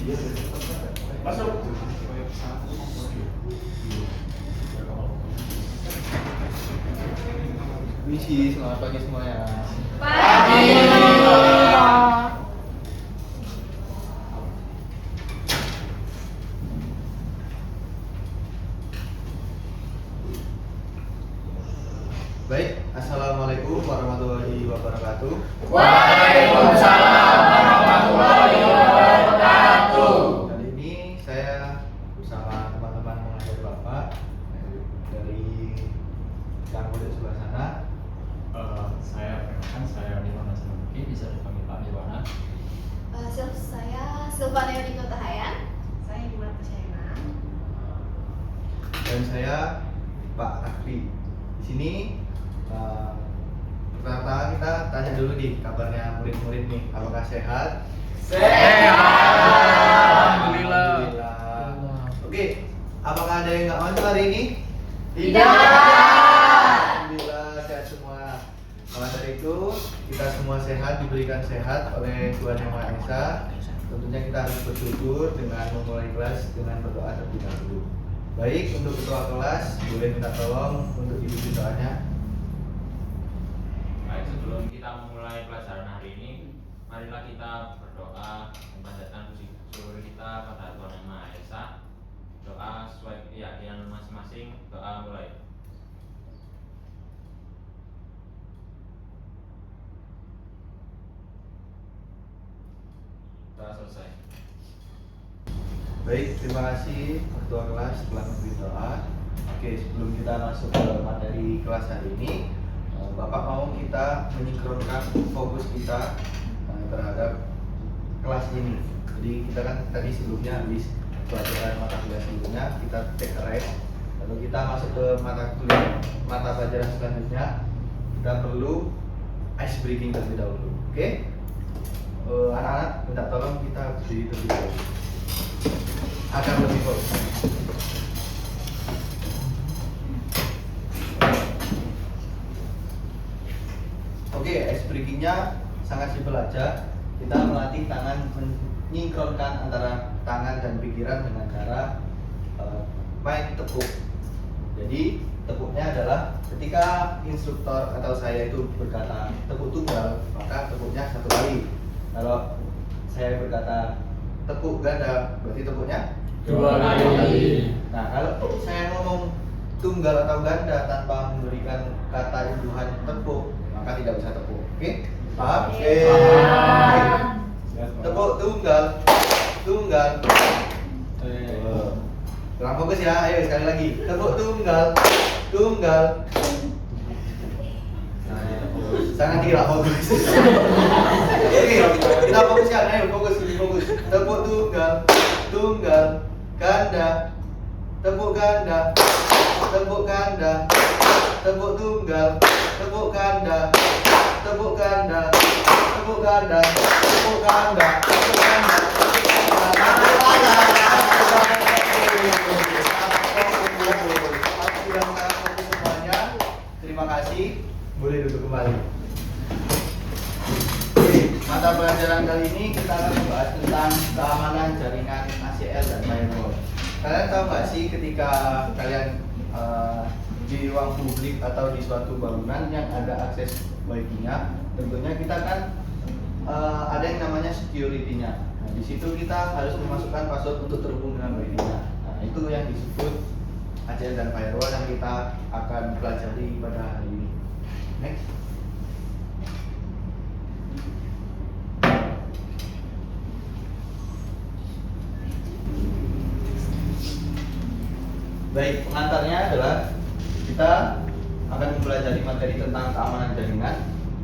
Masuk. Misi, selamat pagi semuanya. Pagi. Baik, assalamualaikum warahmatullahi wabarakatuh. Waalaikumsalam warahmatullahi wabarakatuh. Kali ini saya bersama teman-teman mengajar Bapak dari yang murid sebelah sana. Saya Nirwana Senuki, bisa dipanggil Pak Nirwana. Saya Silvana Yuniko Tahayan. Saya Dimas Syaiman. Dan saya Pak Akri. Di sini pertama kita tanya dulu nih kabarnya murid-murid nih, apakah sehat? Alhamdulillah. Oke, apakah ada yang nggak masuk hari ini? Tidak. Alhamdulillah sehat semua. Maka dari itu kita semua sehat, diberikan sehat oleh Tuhan Yang Maha Esa. Tentunya kita harus bersyukur dengan memulai kelas dengan berdoa terlebih dahulu. Baik, untuk ketua kelas boleh minta tolong untuk dipimpin doanya. Baik, sebelum kita memulai pelajaran hari ini, marilah kita berdoa memanjatkan puji syukur kita pada Tuhan Yang Maha Esa. Doa sesuai keyakinan masing-masing. Doa mulai. Doa selesai. Baik, terima kasih ketua kelas telah memberi doa. Oke, sebelum kita masuk ke materi kelas hari ini, Bapak mau kita menyingkronkan fokus kita terhadap kelas ini. Jadi kita kan tadi sebelumnya habis pelajaran mata kuliah sebelumnya, kita take a rest. Lalu kita masuk ke mata pelajaran selanjutnya. Kita perlu ice breaking terlebih dahulu. Oke? Anak-anak minta tolong kita berdiri terlebih dahulu agar lebih fokus. Oke, ice breakingnya sangat simpel aja. Kita melatih tangan menyingkronkan antara tangan dan pikiran dengan cara main tepuk. Jadi tepuknya adalah ketika instruktur atau saya itu berkata tepuk tunggal, maka tepuknya satu kali. Kalau saya berkata tepuk ganda, berarti tepuknya Dua kali. Nah, kalau saya ngomong tunggal atau ganda tanpa memberikan kata induhan tepuk, maka tidak bisa tepuk. Oke? Paham? Oke. Tepuk tunggal, tunggal. Kurang fokus ya. Ayo sekali lagi. Tepuk tunggal, tunggal. Sangat tidak fokus. Oke, kita fokuskan. Ayo fokus, lebih fokus. Tepuk tunggal, tunggal, ganda, tepuk ganda, tepuk ganda, tepuk tunggal, tepuk ganda, tepuk ganda, tepuk ganda, tepuk ganda, tepuk ganda. Semuanya, terima kasih. Boleh duduk kembali. Oke, mata pelajaran kali ini kita akan membahas tentang keamanan jaringan ACL dan firewall. Kalian tahu nggak sih ketika kalian di ruang publik atau di suatu bangunan yang ada akses wifi-nya, tentunya kita kan ada yang namanya security-nya. Nah, di situ kita harus memasukkan password untuk terhubung dengan wifi-nya. Nah, itu yang disebut ACL dan firewall yang kita akan pelajari pada hari ini. Next. Baik, pengantarnya adalah kita akan mempelajari materi tentang keamanan jaringan.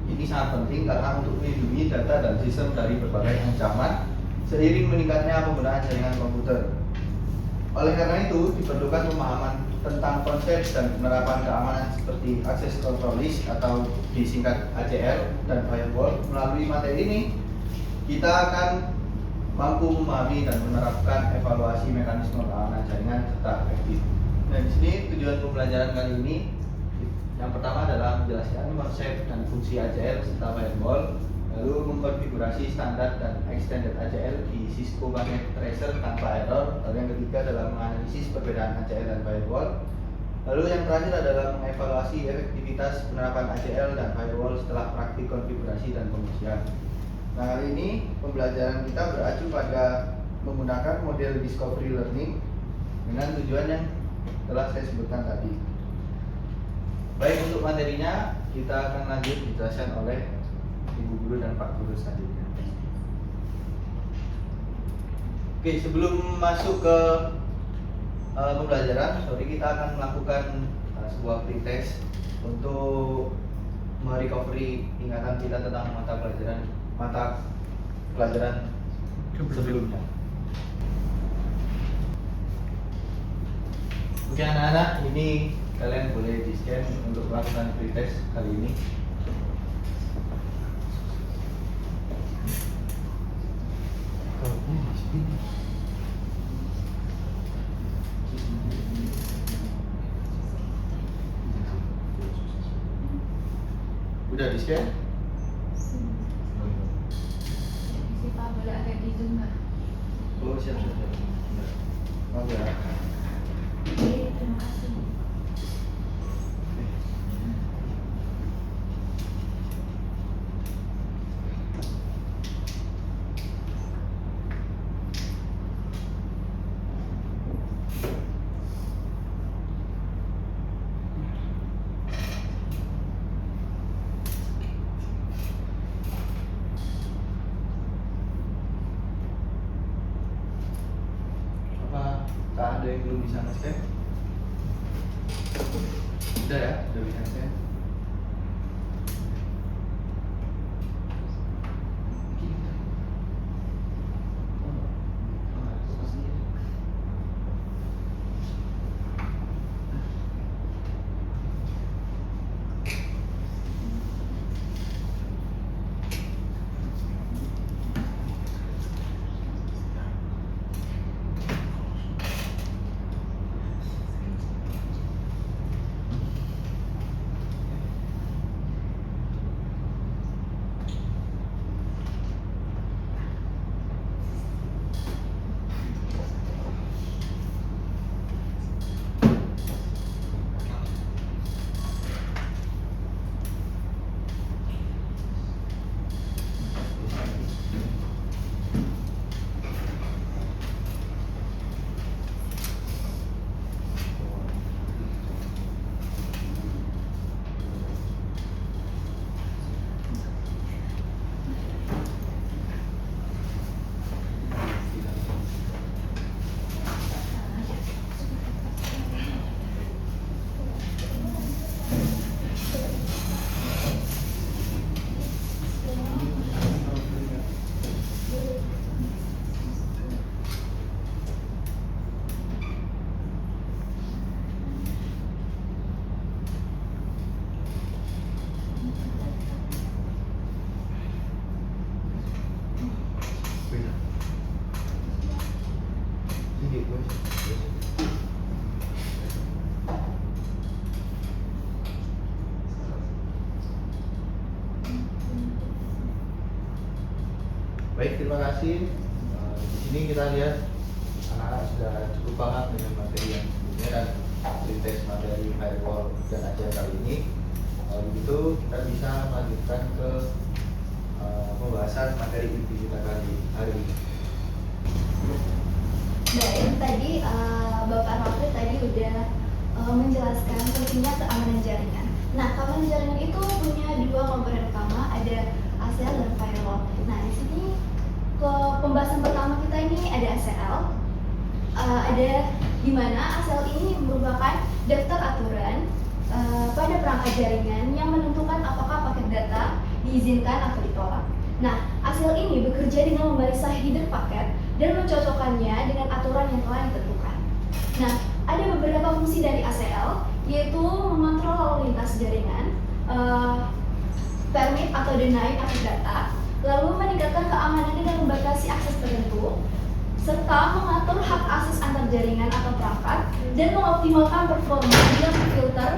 Ini sangat penting karena untuk melindungi data dan sistem dari berbagai ancaman seiring meningkatnya penggunaan jaringan komputer. Oleh karena itu, diperlukan pemahaman tentang konsep dan penerapan keamanan seperti access control list atau disingkat ACL dan firewall. Melalui materi ini, kita akan mampu memahami dan menerapkan evaluasi mekanisme keamanan jaringan serta efektif. Dan di sini tujuan pembelajaran kali ini yang pertama adalah menjelaskan konsep dan fungsi ACL serta firewall. lalu mengkonfigurasi standar dan extended ACL di Cisco Packet Tracer tanpa error. Lalu yang ketiga adalah menganalisis perbedaan ACL dan firewall. Lalu yang terakhir adalah mengevaluasi efektivitas penerapan ACL dan firewall setelah praktik konfigurasi dan pengujian. Nah, kali ini pembelajaran kita beracu pada menggunakan model discovery learning dengan tujuan yang telah saya sebutkan tadi. Baik, untuk materinya kita akan lanjut dijelaskan oleh Ibu Guru dan Pak Guru selanjutnya. Oke, sebelum masuk ke pembelajaran, kita akan melakukan sebuah pretest untuk merecovery ingatan kita tentang mata pelajaran sebelumnya. Oke anak-anak, ini kalian boleh di-scan untuk melakukan pretest kali ini. Udah di-scan? Si Pak boleh agak di zoom nggak? Oh siap. Maaf ya. Oke, terima kasih. Apa ada yang belum bisa nge-scan? Udah ya, udah bisa nge-scan. Baik, terima kasih. Di sini kita lihat anak-anak sudah cukup paham dengan materi yang sebelumnya dan pretest materi firewall dan ACL kali ini. Kalau begitu kita bisa melanjutkan ke pembahasan materi inti kita hari ini. Baik, tadi Bapak Raffi tadi udah menjelaskan pentingnya keamanan jaringan. Nah, keamanan jaringan itu punya dua komponen utama, ada ACL dan firewall. Nah, di sini ke pembahasan pertama kita ini ada ACL. Ada di mana ACL ini merupakan daftar aturan pada perangkat jaringan yang menentukan apakah paket data diizinkan atau ditolak. Nah, ACL ini bekerja dengan memeriksa header paket dan mencocokkannya dengan aturan yang telah ditentukan. Nah, ada beberapa fungsi dari ACL, yaitu mengontrol lalu lintas jaringan, permit atau deny akses data, lalu meningkatkan keamanan dengan membatasi akses tertentu, serta mengatur hak akses antar jaringan atau perangkat, dan mengoptimalkan performa dengan memfilter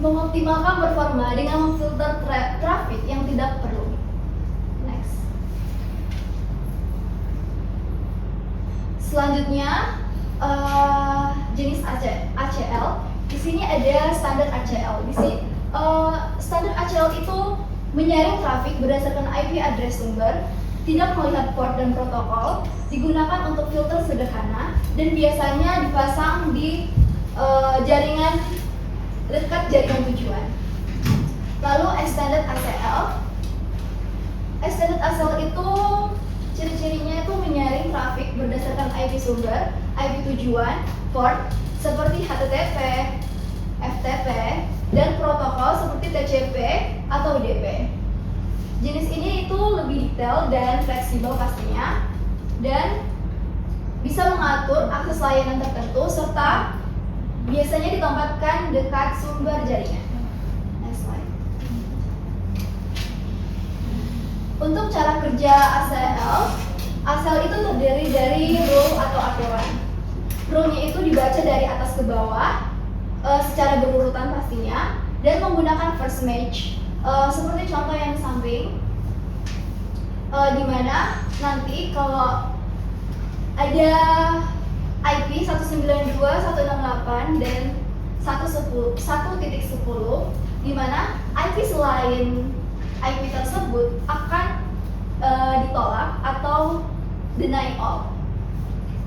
mengoptimalkan performa dengan memfilter traffic yang tidak perlu. Next. Selanjutnya jenis ACL. Di sini ada standar ACL. Di sini standar ACL itu menyaring trafik berdasarkan IP address sumber, tidak melihat port dan protokol, digunakan untuk filter sederhana dan biasanya dipasang di jaringan dekat jaringan tujuan. Lalu extended ACL. Extended ACL itu ciri-cirinya itu menyaring trafik berdasarkan IP sumber, IP tujuan, port seperti HTTP, FTP, dan protokol seperti TCP atau UDP. Jenis ini itu lebih detail dan fleksibel pastinya, dan bisa mengatur akses layanan tertentu serta biasanya ditempatkan dekat sumber jaringan. Next slide. Untuk cara kerja ACL itu terdiri dari rule atau aturan. Rule-nya itu dibaca dari atas ke bawah secara berurutan pastinya, dan menggunakan first match seperti contoh yang di samping, dimana nanti kalau ada IP 192.168 dan 1.10, dimana IP selain IP tersebut akan ditolak atau deny all,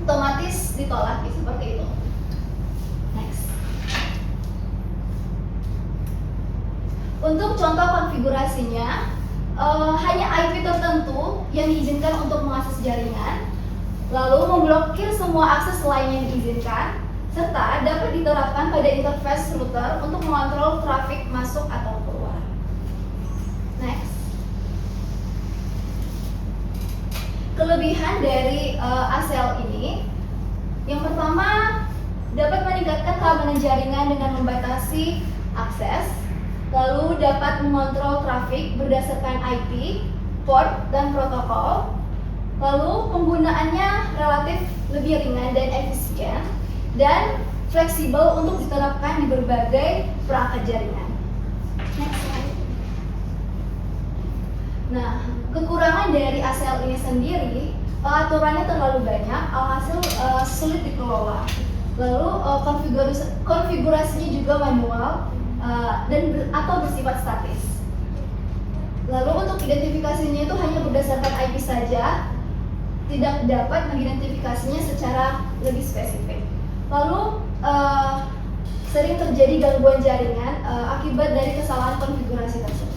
otomatis ditolak seperti itu. Next. Untuk contoh konfigurasinya, hanya IP tertentu yang diizinkan untuk mengakses jaringan, lalu memblokir semua akses lain yang diizinkan, serta dapat diterapkan pada interface router untuk mengontrol trafik masuk atau keluar. Next. Kelebihan dari ACL ini, yang pertama dapat meningkatkan keamanan jaringan dengan membatasi akses, lalu dapat mengontrol trafik berdasarkan IP, port, dan protokol. Lalu penggunaannya relatif lebih ringan dan efisien, dan fleksibel untuk diterapkan di berbagai perangkat jaringan. Next slide. Nah, kekurangan dari ACL ini sendiri, aturannya terlalu banyak, alhasil sulit dikelola. Lalu konfigurasinya juga manual atau bersifat statis. Lalu untuk identifikasinya itu hanya berdasarkan IP saja, tidak dapat mengidentifikasinya secara lebih spesifik. Lalu sering terjadi gangguan jaringan akibat dari kesalahan konfigurasi tersebut.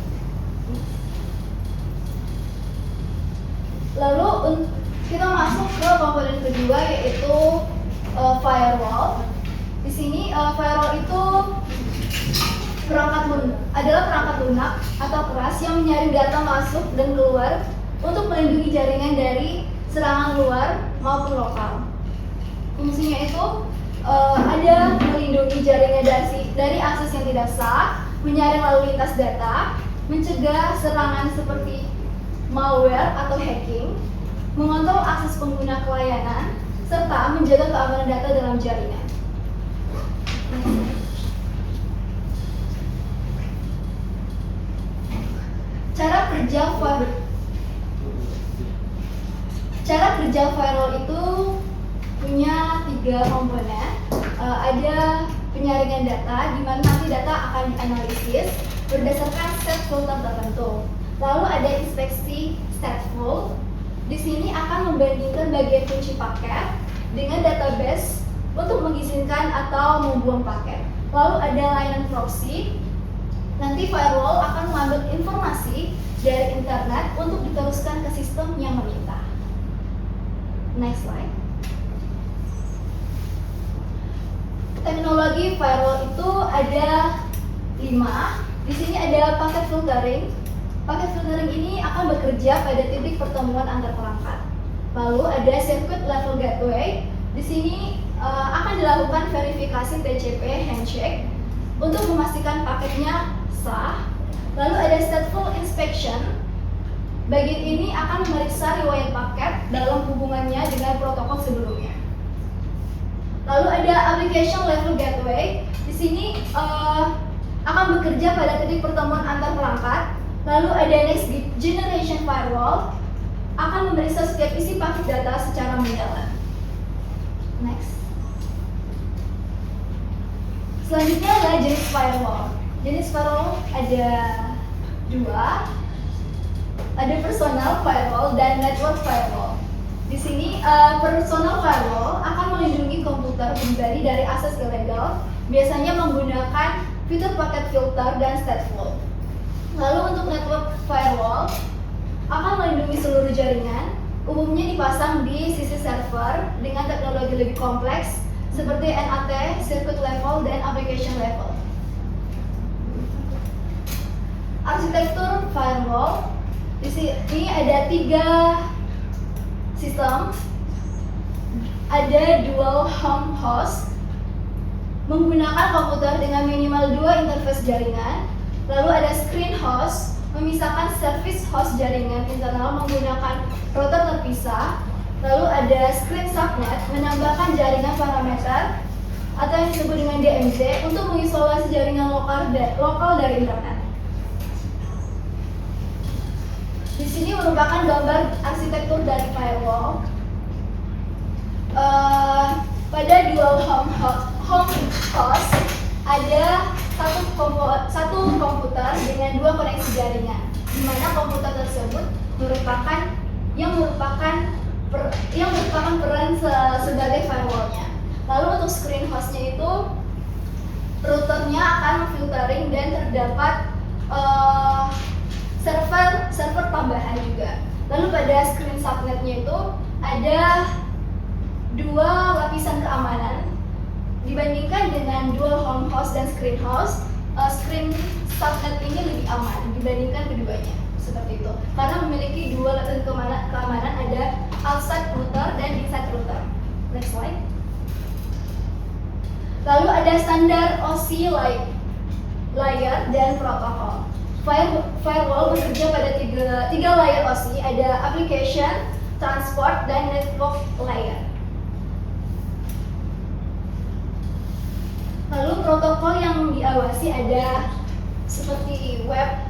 Lalu kita masuk ke komponen kedua, yaitu firewall. Di sini firewall itu adalah perangkat lunak atau keras yang menyaring data masuk dan keluar untuk melindungi jaringan dari serangan luar maupun lokal. Fungsinya itu ada melindungi jaringan dari akses yang tidak sah, menyaring lalu lintas data, mencegah serangan seperti malware atau hacking, mengontrol akses pengguna ke layanan, serta menjaga keamanan data dalam jaringan. Cara kerja firewall itu punya 3 komponen. Ada penyaringan data, di mana nanti data akan dianalisis berdasarkan set filter tertentu. Lalu ada inspeksi stateful. Di sini akan membandingkan bagian kunci paket dengan database untuk mengizinkan atau membuang paket. Lalu ada layanan proxy. Nanti firewall akan mengambil informasi dari internet untuk diteruskan ke sistem yang meminta. Next slide. Teknologi firewall itu ada 5. Di sini ada packet filtering. Packet filtering ini akan bekerja pada titik pertemuan antar perangkat. Lalu ada circuit level gateway. Di sini akan dilakukan verifikasi TCP handshake untuk memastikan paketnya sah. Lalu ada stateful inspection. Bagian ini akan memeriksa riwayat paket dalam hubungannya dengan protokol sebelumnya. Lalu ada application level gateway. Di sini akan bekerja pada titik pertemuan antar perangkat. Lalu ada next generation firewall, akan memeriksa setiap isi paket data secara mendalam. Next. Selanjutnya adalah jenis firewall. Jenis firewall ada dua, ada personal firewall dan network firewall. Di sini personal firewall akan melindungi komputer pribadi dari akses ilegal, biasanya menggunakan fitur paket filter dan stateful. Lalu untuk network firewall akan melindungi seluruh jaringan, umumnya dipasang di sisi server dengan teknologi lebih kompleks seperti NAT, circuit level, dan application level. Arsitektur firewall, di sini ada 3 sistem, ada dual home host, menggunakan komputer dengan minimal 2 interface jaringan. Lalu ada screen host, memisahkan service host jaringan internal menggunakan router terpisah. Lalu ada screen subnet, menambahkan jaringan parameter atau yang disebut dengan DMZ untuk mengisolasi jaringan lokal dari internet. Di sini merupakan gambar arsitektur dari firewall. Pada dual home host ada satu komputer dengan 2 koneksi jaringan, di mana komputer tersebut merupakan peran sebagai firewallnya. Lalu untuk screen hostnya itu routernya akan filtering dan terdapat server tambahan juga. Lalu pada screen subnetnya itu ada 2 lapisan keamanan. Dibandingkan dengan dual home host dan screen host, screen subnet ini lebih aman dibandingkan keduanya, seperti itu. Karena memiliki 2 lapisan keamanan, ada outside router dan inside router. Next slide. Lalu ada standar OC layer dan protokol. Firewall bekerja pada 3 layer OC, ada application, transport, dan network layer. Lalu protokol yang diawasi ada seperti web,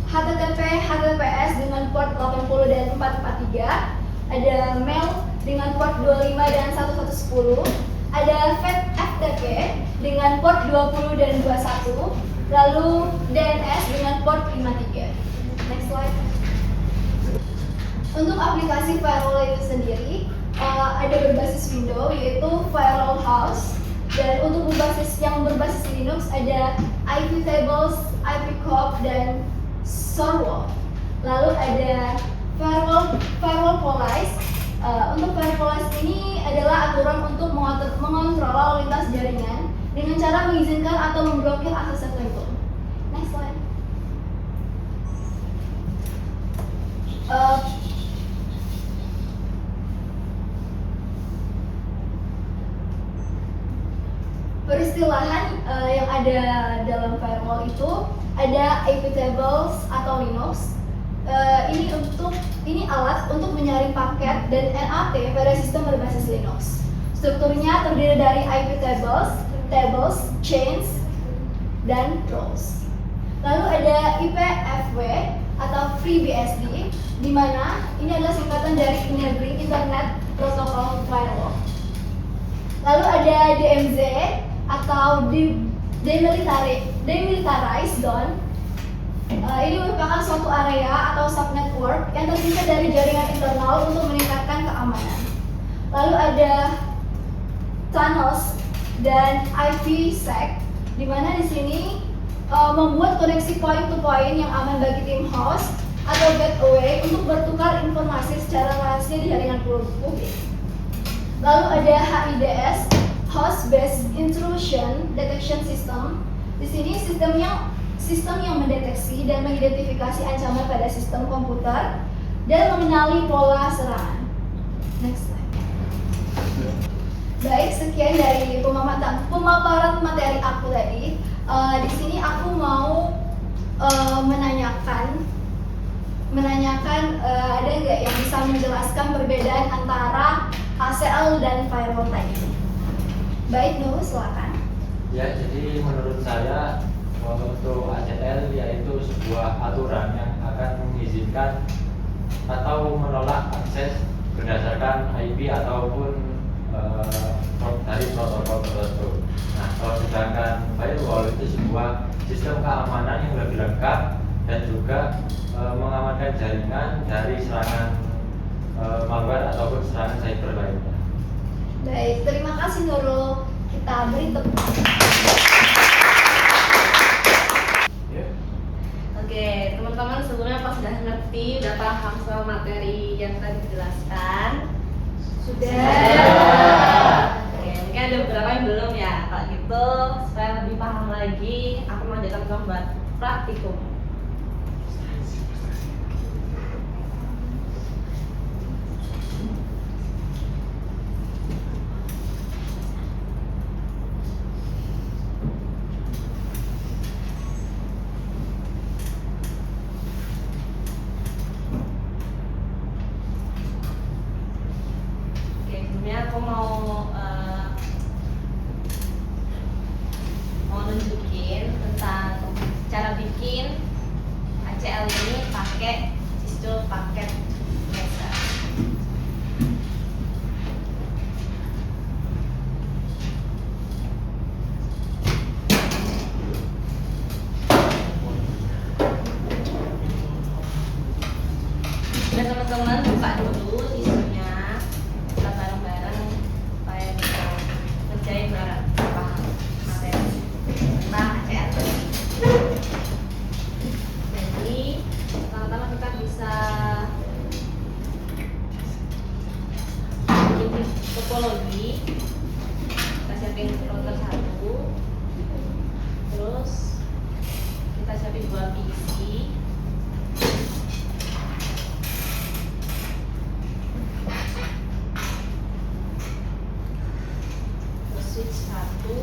HTTP, HTTPS dengan port 80 dan 443, ada mail dengan port 25 dan 1110, ada FTP dengan port 20 dan 21, lalu DNS dengan port 53. Next slide. Untuk aplikasi firewall itu sendiri ada berbasis Windows, yaitu Firewall House. Dan untuk yang berbasis Linux ada iptables, ipcop, dan Sorwall. Lalu ada firewall policy. Untuk firewall policy ini adalah aturan untuk mengontrol lalu lintas jaringan dengan cara mengizinkan atau memblokir akses tertentu. Next slide. Peristilahan yang ada dalam firewall itu ada iptables atau Linux. Ini alat untuk menyaring paket dan NAT pada sistem berbasis Linux. Strukturnya terdiri dari iptables, tables, chains, dan rows. Lalu ada IPFW atau FreeBSD, di mana ini adalah singkatan dari Enabling Internet Protocol Firewall. Lalu ada DMZ atau Demilitarized Zone. Ini merupakan suatu area atau subnetwork yang terpisah dari jaringan internal untuk meningkatkan keamanan. Lalu ada tunnels dan IPsec, di mana di sini membuat koneksi point to point yang aman bagi tim host atau gateway untuk bertukar informasi secara rahasia di jaringan publik. Lalu ada HIDS, Host Based Intrusion Detection System. Di sini sistem yang mendeteksi dan mengidentifikasi ancaman pada sistem komputer dan mengenali pola serangan. Next slide. Baik, sekian dari pemaparan materi aku tadi. Di sini aku mau menanyakan ada nggak yang bisa menjelaskan perbedaan antara ACL dan firewall tadi? Baik, Nur, silakan. Ya, jadi menurut saya Untuk ACL yaitu sebuah aturan yang akan mengizinkan atau menolak akses berdasarkan IP ataupun dari protokol tertentu. Nah, kalau sedangkan firewall itu sebuah sistem keamanan yang lebih lengkap dan juga mengamankan jaringan dari serangan malware ataupun serangan cyber lainnya. Baik, terima kasih Nurul. Kita beri tepuk tangan. Oke, teman-teman sebelumnya apa sudah ngerti, udah paham sama materi yang tadi dijelaskan? Sudah. Oke, mungkin ada beberapa yang belum ya. Kalau gitu, supaya lebih paham lagi, aku mengajarkan kamu buat praktikum. Oke, sebelumnya aku mau nunjukin tentang cara bikin ACL ini pakai sistem paket tracer. Nah, teman-teman buka dulu sistemnya, kita bareng-bareng supaya bisa ngerjain bareng paham materi tentang ACL. Jadi pertama-tama kita bisa bikin topologi. Kita siapin router 1, terus kita siapin 2 PC. Switch 1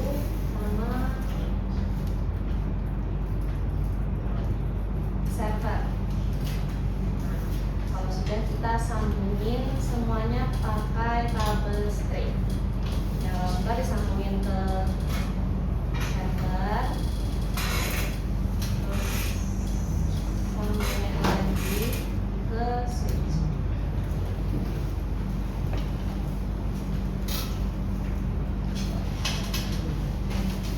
sama server. Nah, kalau sudah kita sambungin semuanya pakai kabel string. Yang router disambungin ke server, terus sambungin lagi ke switch.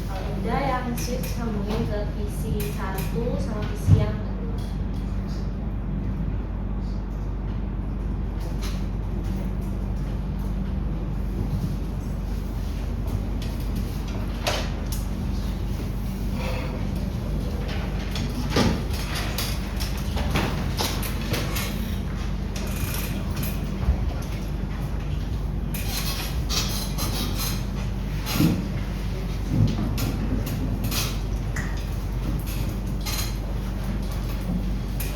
Kalau udah yang switch sambungin ke PC 1 sama PC yang kedua.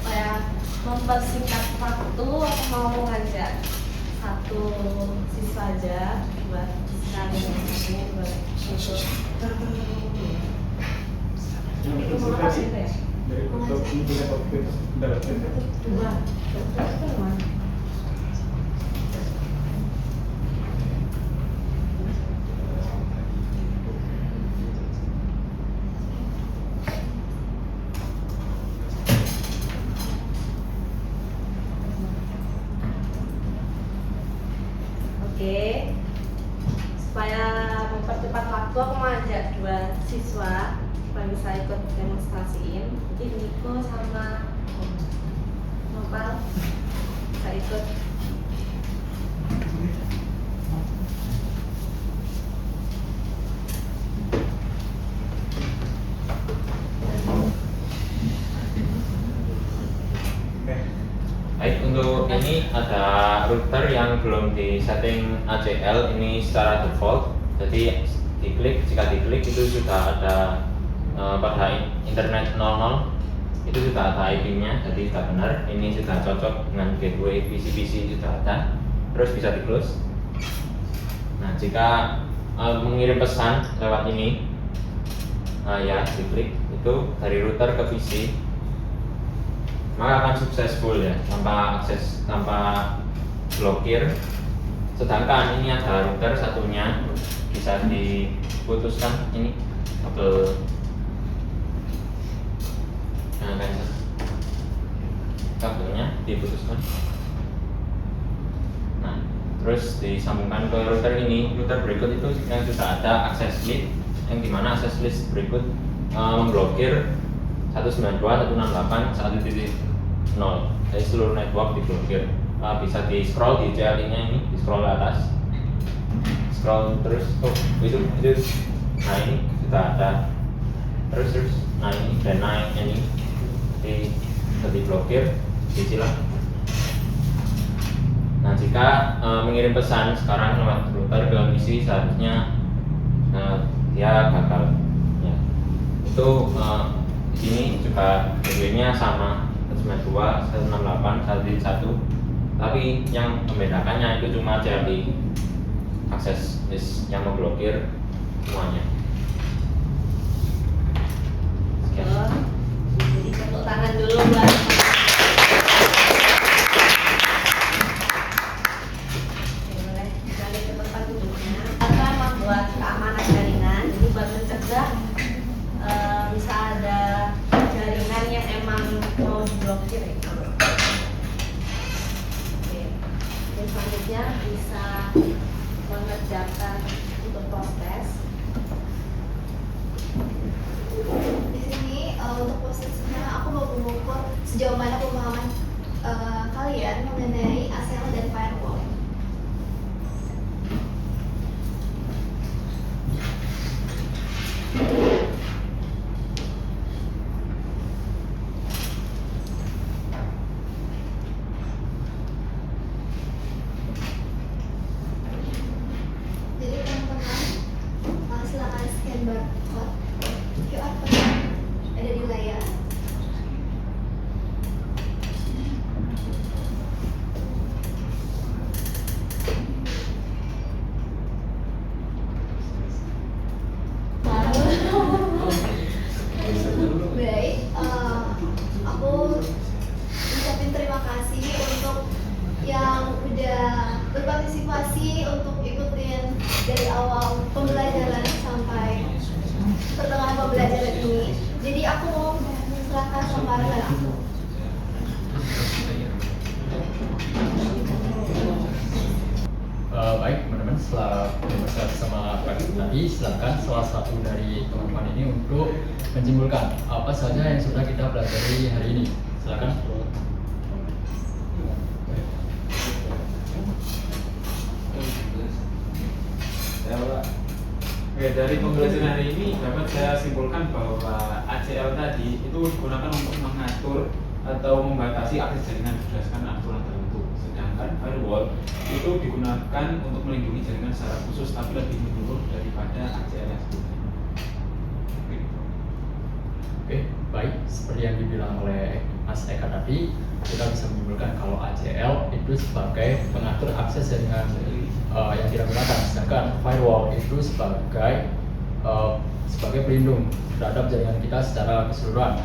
Supaya mempersingkat waktu, aku mau ngajak satu siswa aja buat sekali ini buat untuk itu mau apa sih ya? Dua. Terus itu mana? Oke, supaya mempercepat waktu aku mau ajak 2 siswa supaya bisa ikut demonstrasiin. Jadi Niko sama Nopal bisa ikut. Baik, untuk ini ada router yang belum di setting ACL ini secara default. Jadi jika diklik itu sudah ada pada internet 00 itu sudah ada IP-nya, jadi sudah benar. Ini sudah cocok dengan gateway PC-PC sudah ada. Terus bisa di close. Nah, jika mengirim pesan lewat ini, ya diklik itu dari router ke PC, maka akan successful ya, tanpa blokir. Sedangkan ini ada router satunya bisa diputuskan ini kabel Nah, kabelnya diputuskan. Nah, terus disambungkan ke router ini. Router berikut itu yang sudah ada access list, yang dimana access list berikut memblokir 192.168.1.0. Jadi seluruh network diblokir. Bisa di scroll di CLI-nya ini, di scroll ke atas, scroll terus. Oh, itu. Nah, ini sudah ada. Terus. Nah, ini dan naik ini bisa diblokir, disilang. Nah, jika mengirim pesan sekarang lewat router ke misi, seharusnya dia gagal. Ya. Itu di sini juga gateway-nya sama 192, 168, 1.1. Tapi yang membedakannya itu cuma CLI akses list yang memblokir semuanya. Sekian. Jadi tepuk tangan dulu buat boleh balik ke tempat duduknya. Akan membuat keamanan jaringan. Jadi buat mencegah bisa ada jaringan yang emang mau diblokir ya. Dan selanjutnya bisa mengerjakan untuk proses. Di sini untuk prosesnya aku mau mengukur sejauh mana pemahaman kalian mengenai ACL dan firewall. Jadi teman-teman silakan scan barcode QR code ada di layar. Baik, aku ucapin terima kasih untuk yang udah berpartisipasi untuk ikutin dari awal pembelajaran sampai pertengahan pembelajaran ini. Jadi aku mau silakan sama rekan aku. Baik teman-teman, setelah berbicara sama Pak tadi, silakan salah satu dari teman-teman ini untuk menyimpulkan apa saja yang sudah kita pelajari hari ini. Silakan. Oke, dari pembelajaran hari ini dapat saya simpulkan bahwa ACL tadi itu digunakan untuk mengatur atau membatasi akses jaringan berdasarkan aturan tertentu. Sedangkan firewall itu digunakan untuk melindungi jaringan secara khusus tapi lebih menyeluruh daripada ACL yang sebelumnya. Oke, baik. Seperti yang dibilang oleh Mas Eka tadi, kita bisa menyimpulkan kalau ACL itu sebagai pengatur akses jaringan yang kita gunakan, sedangkan firewall itu sebagai pelindung terhadap jaringan kita secara keseluruhan.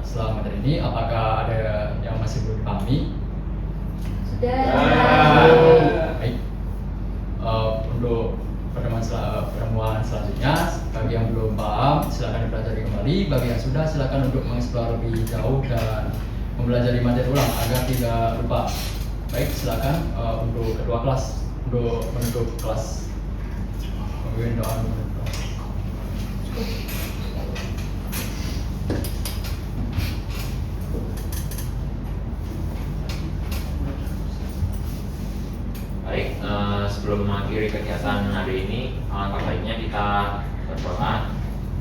Setelah materi ini, apakah ada yang masih belum dipahami? Sudah. Baik. Untuk pertemuan selanjutnya, bagi yang belum paham silakan dipelajari kembali, bagi yang sudah silakan untuk mengeksplor lebih jauh dan mempelajari materi ulang agar tidak lupa. Baik, silakan untuk ketua kelas untuk menutup kelas. Memimpin doa menutup kelas. Baik, sebelum mengakhiri kegiatan hari ini, alangkah baiknya kita berdoa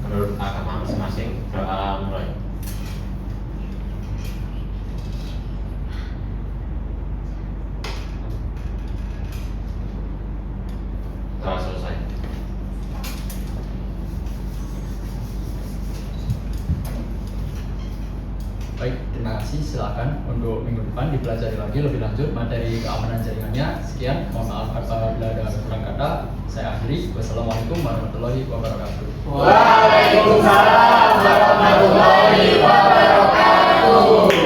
menurut agama masing-masing. Doa mulai. Doa selesai. Baik, terima kasih. Silakan untuk minggu depan dipelajari lagi lebih lanjut materi keamanan jaringannya. Sekian, mohon maaf apabila ada kurang kata. Saya akhiri. Wassalamualaikum warahmatullahi wabarakatuh. Waalaikumsalam warahmatullahi wabarakatuh.